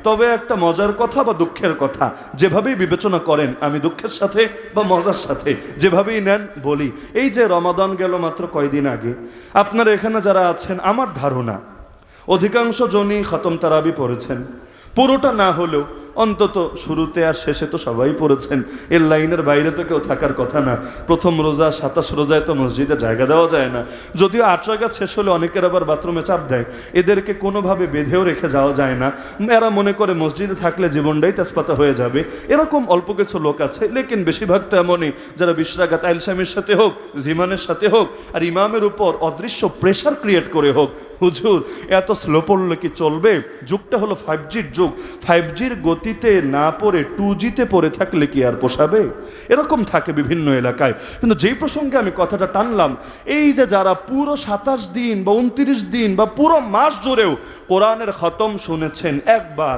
তবে একটা মজার কথা বা দুঃখের কথা, যেভাবেই বিবেচনা করেন, আমি দুঃখের সাথে বা মজার সাথে যেভাবেই নেন বলি। এই যে রমাদান গেল মাত্র কয়দিন আগে, আপনারা এখানে যারা আছেন আমার ধারণা অধিকাংশ জনই খতম তারাবি পড়েছেন, পুরোটা না হলেও অন্তত শুরুতে আর শেষে তো সবাই পড়েছেন। এর লাইনের বাইরে তো কেউ থাকার কথা না। প্রথম রোজা 27 রোজায় তো মসজিদে জায়গা দেওয়া যায় না, যদিও 8 রাকাত শেষ হলে অনেকের আবার বাথরুমে চাপ দেয়, এদেরকে কোনোভাবে বেঁধেও রেখে যাওয়া যায় না। এরা মনে করে মসজিদে থাকলে জীবনটাই তেজপাতা হয়ে যাবে, এরকম অল্প কিছু লোক আছে। লেকিন বেশিরভাগ তো এমনই যারা 20 রাকাত আইলসামের সাথে হোক, জিমানের সাথে হোক, আর ইমামের উপর অদৃশ্য প্রেশার ক্রিয়েট করে হোক, হুজুর এত স্লো পড়লে কি চলবে? যুগটা হলো 5Gর যুগ, 5Gর গতিতে না পড়ে 2Gতে পড়ে থাকলে কি আর পোষাবে? এরকম থাকে বিভিন্ন এলাকায়। কিন্তু যেই প্রসঙ্গে আমি কথাটা টানলাম, এই যে যারা পুরো 27 দিন বা 29 দিন বা পুরো মাস জুড়েও কোরআনের খতম শুনেছেন একবার